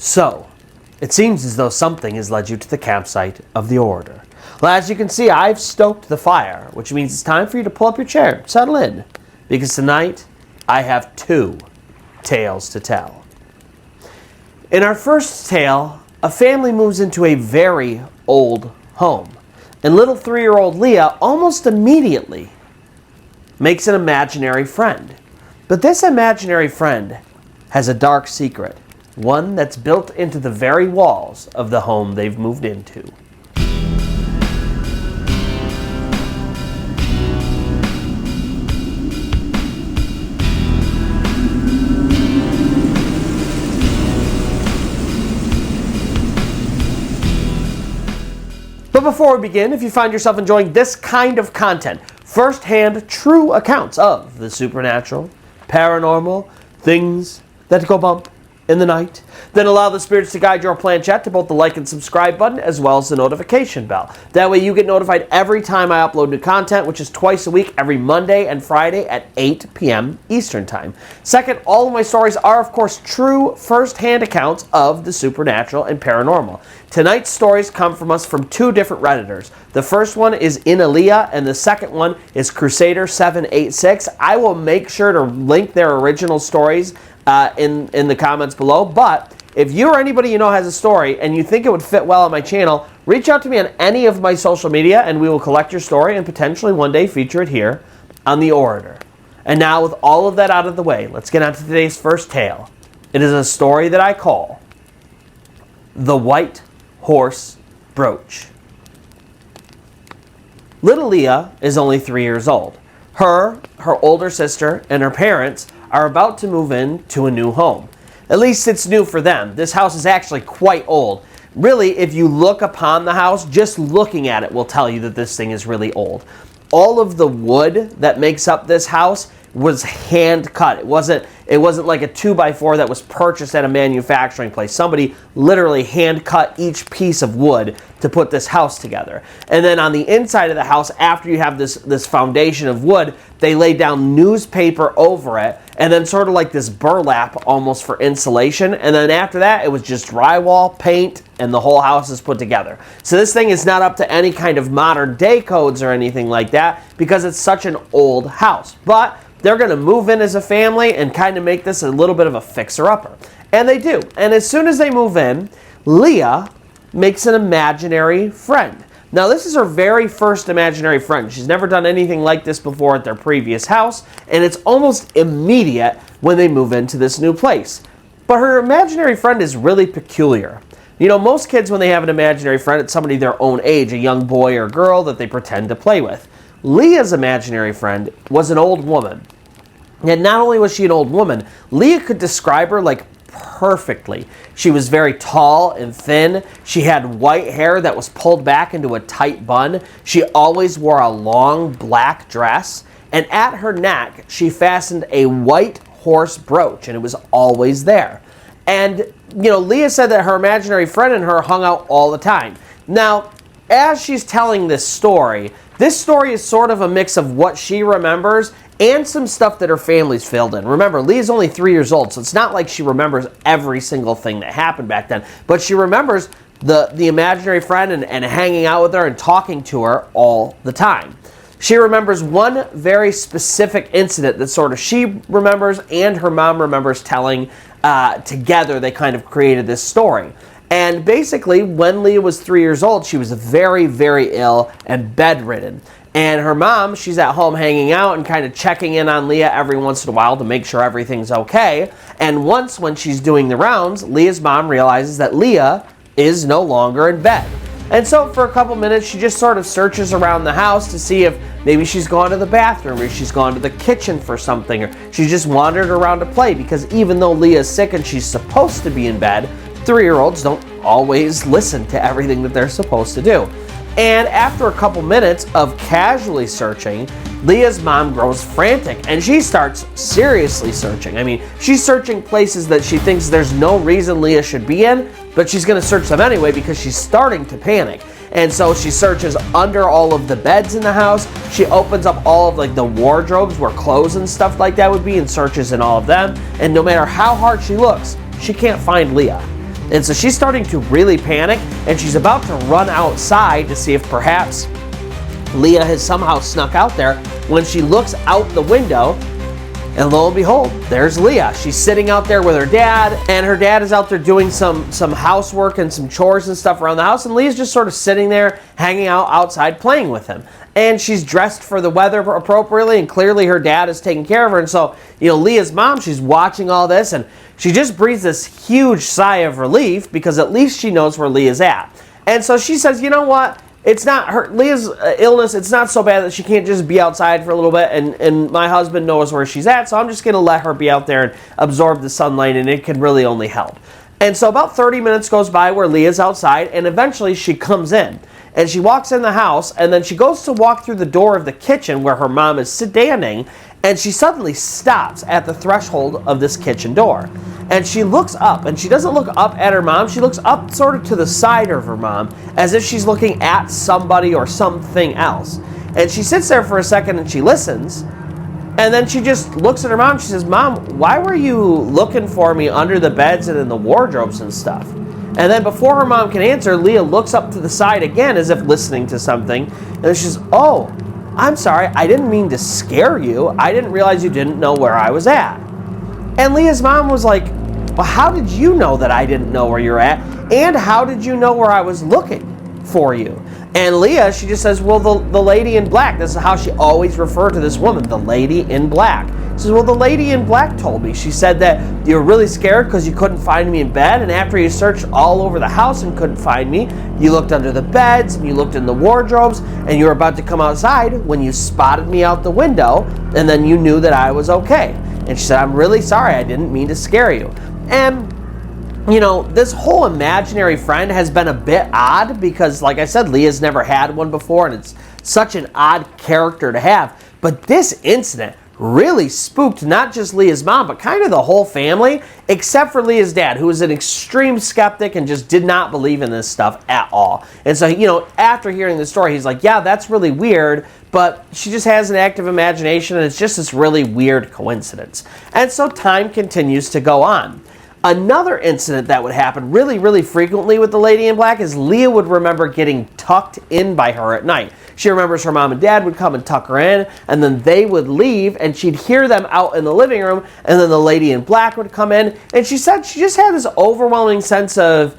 So, it seems as though something has led you to the campsite of the Orator. Well, as you can see, I've stoked the fire, which means it's time for you to pull up your chair, settle in, because tonight I have 2 tales to tell. In our first tale, a family moves into a very old home, and little 3-year-old Leah almost immediately makes an imaginary friend. But this imaginary friend has a dark secret, one that's built into the very walls of the home they've moved into. But before we begin, if you find yourself enjoying this kind of content, first-hand true accounts of the supernatural, paranormal, things that go bump in the night, then allow the spirits to guide your planchette to both the like and subscribe button as well as the notification bell. That way you get notified every time I upload new content, which is twice a week, every Monday and Friday at 8 p.m. Eastern Time. Second, all of my stories are, of course, true first-hand accounts of the supernatural and paranormal. Tonight's stories come from us from 2 different Redditors. The first one is Leah, and the second one is Crusader786. I will make sure to link their original stories in the comments below, but if you or anybody you know has a story and you think it would fit well on my channel, reach out to me on any of my social media and we will collect your story and potentially one day feature it here on The Orator. And now with all of that out of the way, let's get on to today's first tale. It is a story that I call The White Horse Brooch. Little Leah is only 3 years old. Her older sister, and her parents are about to move into a new home. At least it's new for them. This house is actually quite old. Really, if you look upon the house, just looking at it will tell you that this thing is really old. All of the wood that makes up this house was hand cut. It wasn't like a 2x4 that was purchased at a manufacturing place. Somebody literally hand cut each piece of wood to put this house together. And then on the inside of the house, after you have this foundation of wood, they lay down newspaper over it, and then sort of like this burlap almost for insulation. And then after that, it was just drywall, paint, and the whole house is put together. So this thing is not up to any kind of modern day codes or anything like that because it's such an old house. But they're going to move in as a family and kind of make this a little bit of a fixer-upper. And they do. And as soon as they move in, Leah makes an imaginary friend. Now, this is her very first imaginary friend. She's never done anything like this before at their previous house, and it's almost immediate when they move into this new place. But her imaginary friend is really peculiar. You know, most kids, when they have an imaginary friend, it's somebody their own age, a young boy or girl that they pretend to play with. Leah's imaginary friend was an old woman. And not only was she an old woman, Leah could describe her like perfectly. She was very tall and thin. She had white hair that was pulled back into a tight bun. She always wore a long black dress. And at her neck, she fastened a white horse brooch, and it was always there. And, you know, Leah said that her imaginary friend and her hung out all the time. Now, as she's telling this story is sort of a mix of what she remembers and some stuff that her family's filled in. Remember, Leah's only 3 years old, so it's not like she remembers every single thing that happened back then. But she remembers the imaginary friend and hanging out with her and talking to her all the time. She remembers one very specific incident that sort of she remembers and her mom remembers telling together. They kind of created this story. And basically, when Leah was 3 years old, she was very, very ill and bedridden. And her mom, she's at home hanging out and kind of checking in on Leah every once in a while to make sure everything's okay. And once when she's doing the rounds, Leah's mom realizes that Leah is no longer in bed. And so for a couple minutes, she just sort of searches around the house to see if maybe she's gone to the bathroom or she's gone to the kitchen for something, or she's just wandered around to play, because even though Leah's sick and she's supposed to be in bed, 3-year-olds don't always listen to everything that they're supposed to do. And after a couple minutes of casually searching, Leah's mom grows frantic and she starts seriously searching. I mean, she's searching places that she thinks there's no reason Leah should be in, but she's going to search them anyway because she's starting to panic. And so she searches under all of the beds in the house. She opens up all of like the wardrobes where clothes and stuff like that would be and searches in all of them. And no matter how hard she looks, she can't find Leah. And so she's starting to really panic, and she's about to run outside to see if perhaps Leah has somehow snuck out there when she looks out the window, and lo and behold, there's Leah. She's sitting out there with her dad, and her dad is out there doing some housework and some chores and stuff around the house, and Leah's just sort of sitting there, hanging out outside, playing with him. And she's dressed for the weather appropriately, and clearly her dad is taking care of her. And so, Leah's mom, she's watching all this, and she just breathes this huge sigh of relief because at least she knows where Leah's at. And so she says, you know what? It's not her, Leah's illness, it's not so bad that she can't just be outside for a little bit, and my husband knows where she's at, so I'm just going to let her be out there and absorb the sunlight, and it can really only help. And so about 30 minutes goes by where Leah's outside, and eventually she comes in. And she walks in the house, and then she goes to walk through the door of the kitchen where her mom is standing, and she suddenly stops at the threshold of this kitchen door. And she looks up, and she doesn't look up at her mom, she looks up sort of to the side of her mom, as if she's looking at somebody or something else. And she sits there for a second and she listens, and then she just looks at her mom, she says, "Mom, why were you looking for me under the beds and in the wardrobes and stuff?" And then before her mom can answer, Leah looks up to the side again as if listening to something. And she says, "Oh, I'm sorry, I didn't mean to scare you. I didn't realize you didn't know where I was at." And Leah's mom was like, "Well, how did you know that I didn't know where you're at? And how did you know where I was looking for you?" And Leah, she just says, "Well, the lady in black." This is how she always referred to this woman, the lady in black. She says, "Well, the lady in black told me. She said that you were really scared because you couldn't find me in bed, and after you searched all over the house and couldn't find me, you looked under the beds, and you looked in the wardrobes, and you were about to come outside when you spotted me out the window, and then you knew that I was okay." And she said, "I'm really sorry. I didn't mean to scare you." And this whole imaginary friend has been a bit odd because, like I said, Leah's never had one before, and it's such an odd character to have. But this incident really spooked not just Leah's mom, but kind of the whole family, except for Leah's dad, who was an extreme skeptic and just did not believe in this stuff at all. And so, after hearing the story, he's like, "Yeah, that's really weird, but she just has an active imagination, and it's just this really weird coincidence." And so time continues to go on. Another incident that would happen really, really frequently with the lady in black is Leah would remember getting tucked in by her at night. She remembers her mom and dad would come and tuck her in, and then they would leave, and she'd hear them out in the living room, and then the lady in black would come in, and she said she just had this overwhelming sense of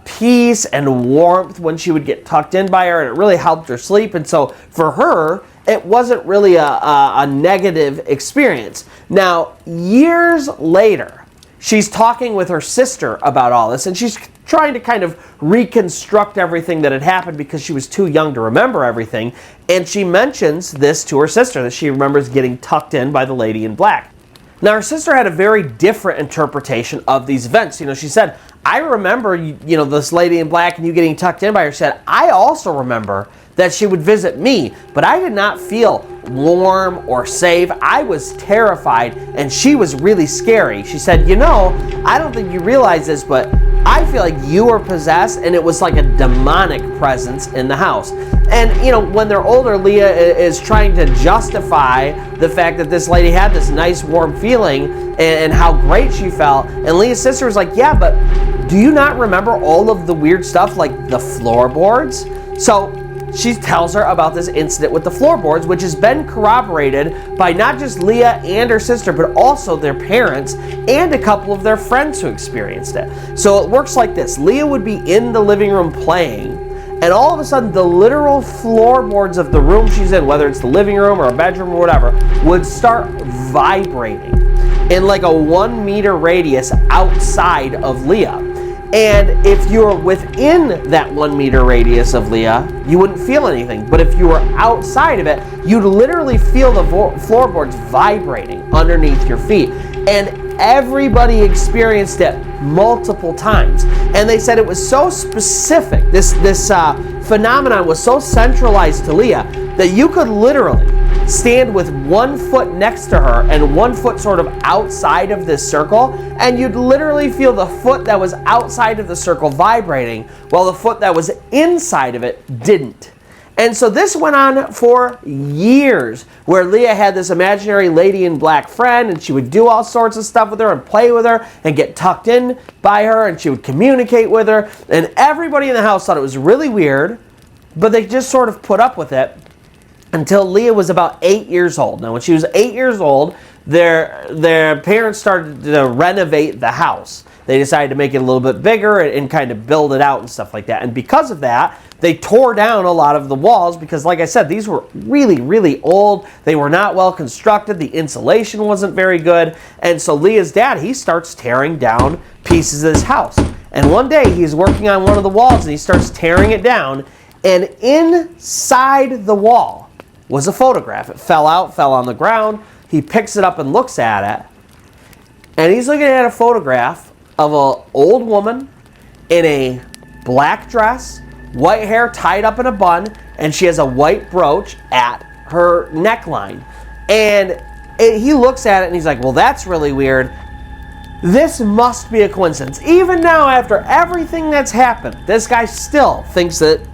peace and warmth when she would get tucked in by her, and it really helped her sleep. And so for her, it wasn't really a negative experience. Now, years later, she's talking with her sister about all this, and she's trying to kind of reconstruct everything that had happened because she was too young to remember everything. And she mentions this to her sister, that she remembers getting tucked in by the lady in black. Now, her sister had a very different interpretation of these events. She said, "I remember, this lady in black and you getting tucked in by her." She said, "I also remember that she would visit me, but I did not feel warm or safe. I was terrified, and she was really scary." She said, "I don't think you realize this, but I feel like you were possessed, and it was like a demonic presence in the house." And, when they're older, Leah is trying to justify the fact that this lady had this nice warm feeling and how great she felt. And Leah's sister was like, "Yeah, but do you not remember all of the weird stuff, like the floorboards?" So she tells her about this incident with the floorboards, which has been corroborated by not just Leah and her sister, but also their parents and a couple of their friends who experienced it. So it works like this. Leah would be in the living room playing, and all of a sudden the literal floorboards of the room she's in, whether it's the living room or a bedroom or whatever, would start vibrating in like a 1 meter radius outside of Leah. And if you're within that 1 meter radius of Leah, you wouldn't feel anything. But if you were outside of it, you'd literally feel the floorboards vibrating underneath your feet. And everybody experienced it multiple times. And they said it was so specific, this phenomenon was so centralized to Leah, that you could literally stand with 1 foot next to her and 1 foot sort of outside of this circle, and you'd literally feel the foot that was outside of the circle vibrating while the foot that was inside of it didn't. And so this went on for years, where Leah had this imaginary lady in black friend, and she would do all sorts of stuff with her and play with her and get tucked in by her, and she would communicate with her. And everybody in the house thought it was really weird, but they just sort of put up with it until Leah was about 8 years old. Now, when she was 8 years old, their parents started to renovate the house. They decided to make it a little bit bigger and kind of build it out and stuff like that. And because of that, they tore down a lot of the walls because, like I said, these were really, really old. They were not well constructed. The insulation wasn't very good. And so Leah's dad, he starts tearing down pieces of this house. And one day he's working on one of the walls and he starts tearing it down. And inside the wall was a photograph. It fell out, fell on the ground. He picks it up and looks at it. And he's looking at a photograph of an old woman in a black dress, white hair tied up in a bun, and she has a white brooch at her neckline. And he looks at it and he's like, well, that's really weird. This must be a coincidence. Even now, after everything that's happened, this guy still thinks that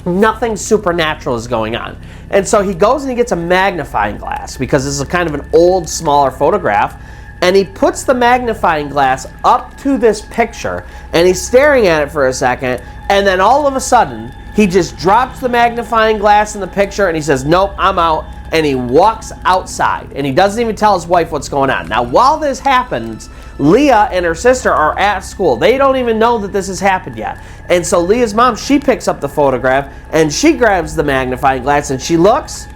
nothing supernatural is going on. And so he goes and he gets a magnifying glass because this is kind of an old, smaller photograph. And he puts the magnifying glass up to this picture, and he's staring at it for a second, and then all of a sudden, he just drops the magnifying glass in the picture, and he says, nope, I'm out, and he walks outside, and he doesn't even tell his wife what's going on. Now, while this happens, Leah and her sister are at school. They don't even know that this has happened yet. And so Leah's mom, she picks up the photograph, and she grabs the magnifying glass, and she looks,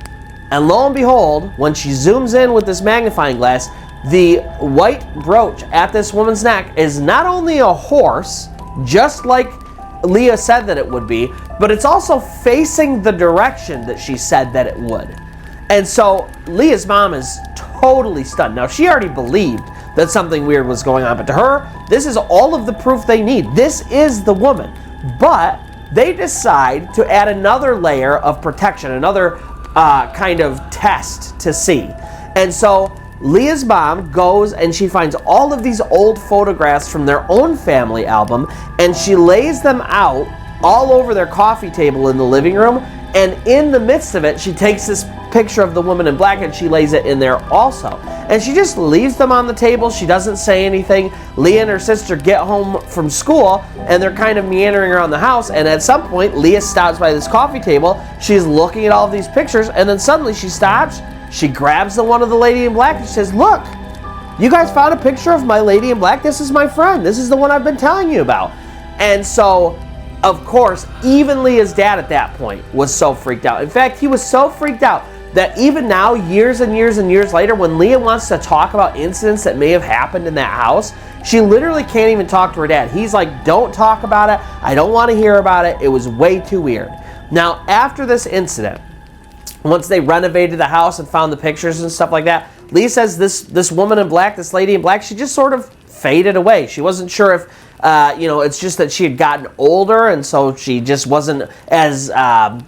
and lo and behold, when she zooms in with this magnifying glass, the white brooch at this woman's neck is not only a horse, just like Leah said that it would be, but it's also facing the direction that she said that it would. And so Leah's mom is totally stunned. Now, she already believed that something weird was going on, but to her, this is all of the proof they need. This is the woman. But they decide to add another layer of protection, another kind of test to see. And so Leah's mom goes and she finds all of these old photographs from their own family album, and she lays them out all over their coffee table in the living room, and in the midst of it, she takes this picture of the woman in black and she lays it in there also. And she just leaves them on the table. She doesn't say anything. Leah and her sister get home from school, and they're kind of meandering around the house, and at some point, Leah stops by this coffee table. She's looking at all of these pictures, and then suddenly she stops. She grabs the one of the lady in black and she says, look, you guys found a picture of my lady in black? This is my friend. This is the one I've been telling you about. And so, of course, even Leah's dad at that point was so freaked out. In fact, he was so freaked out that even now, years and years and years later, when Leah wants to talk about incidents that may have happened in that house, she literally can't even talk to her dad. He's like, don't talk about it. I don't want to hear about it. It was way too weird. Now, after this incident, once they renovated the house and found the pictures and stuff like that, Leah says this woman in black, this lady in black, she just sort of faded away. She wasn't sure if, it's just that she had gotten older and so she just wasn't as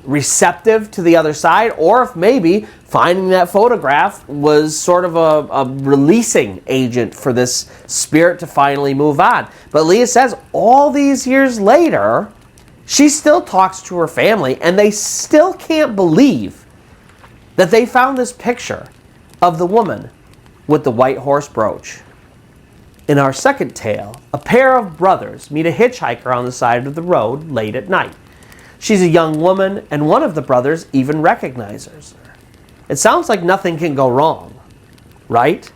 receptive to the other side, or if maybe finding that photograph was sort of a releasing agent for this spirit to finally move on. But Leah says all these years later, she still talks to her family and they still can't believe that they found this picture of the woman with the white horse brooch. In our second tale, a pair of brothers meet a hitchhiker on the side of the road late at night. She's a young woman, and one of the brothers even recognizes her. It sounds like nothing can go wrong, right?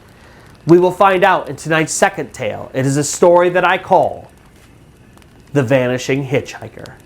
We will find out in tonight's second tale. It is a story that I call The Vanishing Hitchhiker.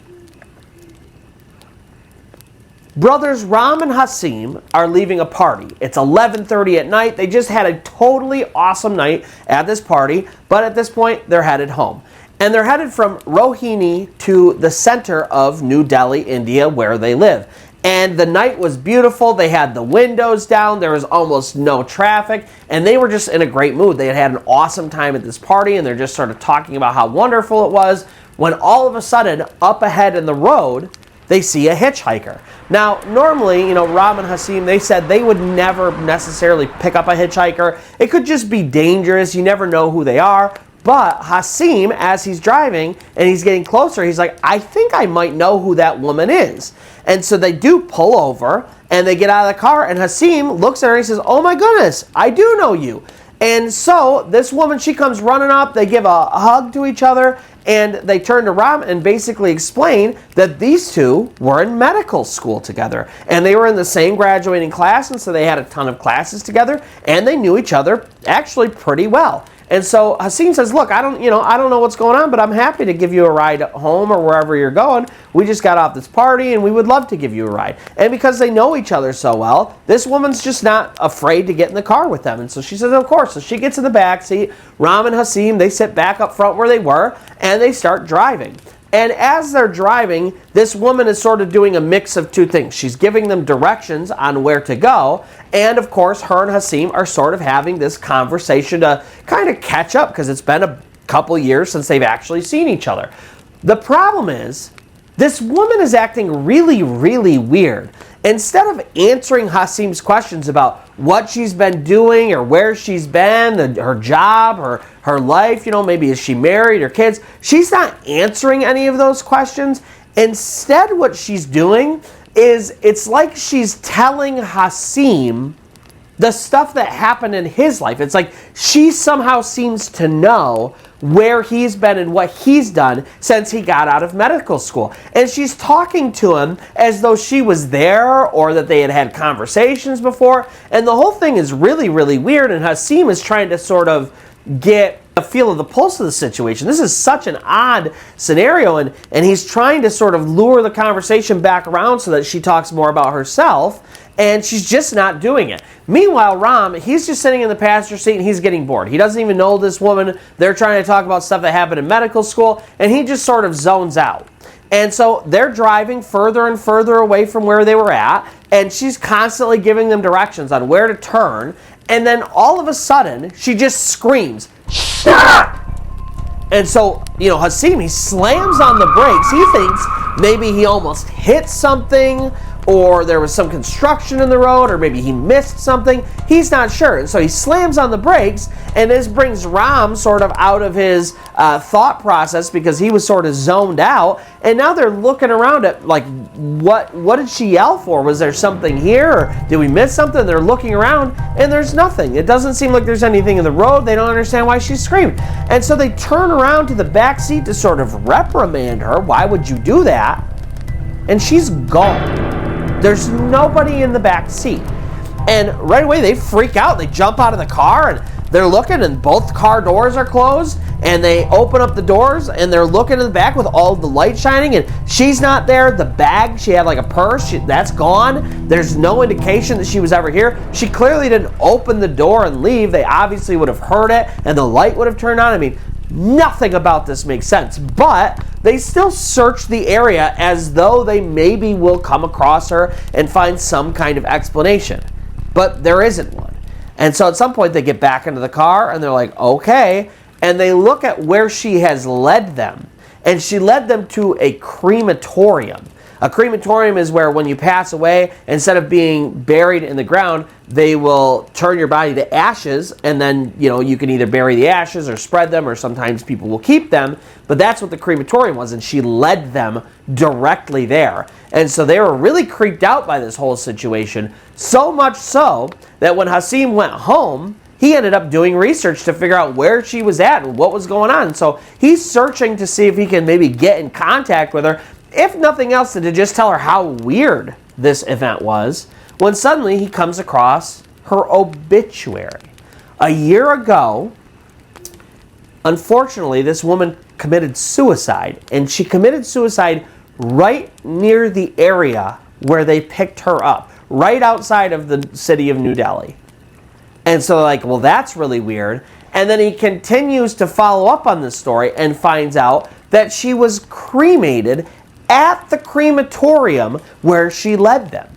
Brothers Ram and Hasim are leaving a party. It's 11:30 at night. They just had a totally awesome night at this party, but at this point, they're headed home. And they're headed from Rohini to the center of New Delhi, India, where they live. And the night was beautiful. They had the windows down. There was almost no traffic. And they were just in a great mood. They had had an awesome time at this party, and they're just sort of talking about how wonderful it was, when all of a sudden, up ahead in the road, they see a hitchhiker. Now, normally, Ram and Hasim, they said they would never necessarily pick up a hitchhiker. It could just be dangerous. You never know who they are. But Hasim, as he's driving and he's getting closer, he's like, I think I might know who that woman is. And so they do pull over and they get out of the car, and Hasim looks at her and he says, oh my goodness, I do know you. And so this woman, she comes running up, they give a hug to each other, and they turn to Ram and basically explain that these two were in medical school together. And they were in the same graduating class, and so they had a ton of classes together, and they knew each other actually pretty well. And so Hasim says, look, I don't know what's going on, but I'm happy to give you a ride home or wherever you're going. We just got off this party and we would love to give you a ride. And because they know each other so well, this woman's just not afraid to get in the car with them. And so she says, of course. So she gets in the back seat. Ram and Hasim, they sit back up front where they were, and they start driving. And as they're driving, this woman is sort of doing a mix of two things. She's giving them directions on where to go, and of course, her and Hasim are sort of having this conversation to kind of catch up because it's been a couple years since they've actually seen each other. The problem is, this woman is acting really, really weird. Instead of answering Hasim's questions about what she's been doing or where she's been, her job, her life, maybe is she married or kids, she's not answering any of those questions. Instead, what she's doing is it's like she's telling Hasim the stuff that happened in his life. It's like she somehow seems to know where he's been and what he's done since he got out of medical school. And she's talking to him as though she was there or that they had had conversations before. And the whole thing is really, really weird. And Hasim is trying to sort of get a feel of the pulse of the situation. This is such an odd scenario. And he's trying to sort of lure the conversation back around so that she talks more about herself. And she's just not doing it. Meanwhile, Ram, he's just sitting in the passenger seat and he's getting bored. He doesn't even know this woman. They're trying to talk about stuff that happened in medical school, and he just sort of zones out. And so they're driving further and further away from where they were at, and she's constantly giving them directions on where to turn. And then all of a sudden, she just screams, "Stop!" And so, Hasim, he slams on the brakes. He thinks maybe he almost hit something, or there was some construction in the road, or maybe he missed something. He's not sure. And so he slams on the brakes, and this brings Ram sort of out of his thought process because he was sort of zoned out. And now they're looking around at, like, what did she yell for? Was there something here, or did we miss something? They're looking around, and there's nothing. It doesn't seem like there's anything in the road. They don't understand why she screamed. And so they turn around to the back seat to sort of reprimand her. Why would you do that? And she's gone. There's nobody in the back seat. And right away they freak out. They jump out of the car and they're looking, and both car doors are closed, and they open up the doors and they're looking in the back with all the light shining, and she's not there. The bag, she had like a purse, that's gone. There's no indication that she was ever here. She clearly didn't open the door and leave. They obviously would have heard it and the light would have turned on. I mean, nothing about this makes sense, but they still search the area as though they maybe will come across her and find some kind of explanation. But there isn't one. And so at some point they get back into the car and they're like, okay. And they look at where she has led them. And she led them to a crematorium. A crematorium is where when you pass away, instead of being buried in the ground, they will turn your body to ashes, and then, you can either bury the ashes or spread them, or sometimes people will keep them. But that's what the crematorium was, and she led them directly there. And so they were really creeped out by this whole situation, so much so that when Hasim went home, he ended up doing research to figure out where she was at and what was going on. So he's searching to see if he can maybe get in contact with her, if nothing else, to just tell her how weird this event was, when suddenly he comes across her obituary. A year ago, unfortunately, this woman committed suicide, and she committed suicide right near the area where they picked her up, right outside of the city of New Delhi. And so they're like, well, that's really weird. And then he continues to follow up on this story and finds out that she was cremated at the crematorium where she led them.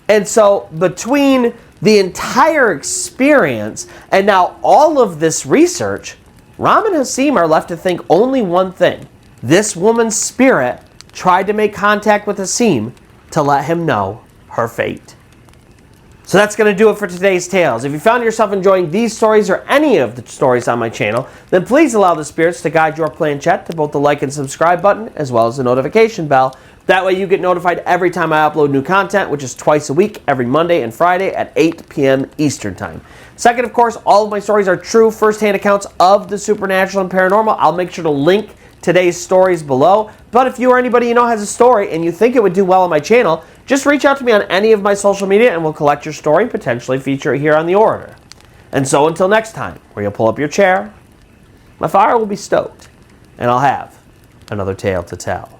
And so between the entire experience and now all of this research, Ram and Hasim are left to think only one thing. This woman's spirit tried to make contact with Hasim to let him know her fate. So that's going to do it for today's tales. If you found yourself enjoying these stories or any of the stories on my channel, then please allow the spirits to guide your planchette to both the like and subscribe button as well as the notification bell. That way you get notified every time I upload new content, which is twice a week, every Monday and Friday at 8 p.m. Eastern Time. Second, of course, all of my stories are true first-hand accounts of the supernatural and paranormal. I'll make sure to link today's stories below. But if you or anybody you know has a story and you think it would do well on my channel, just reach out to me on any of my social media and we'll collect your story and potentially feature it here on the Orator. And so until next time, where you'll pull up your chair, my fire will be stoked, and I'll have another tale to tell.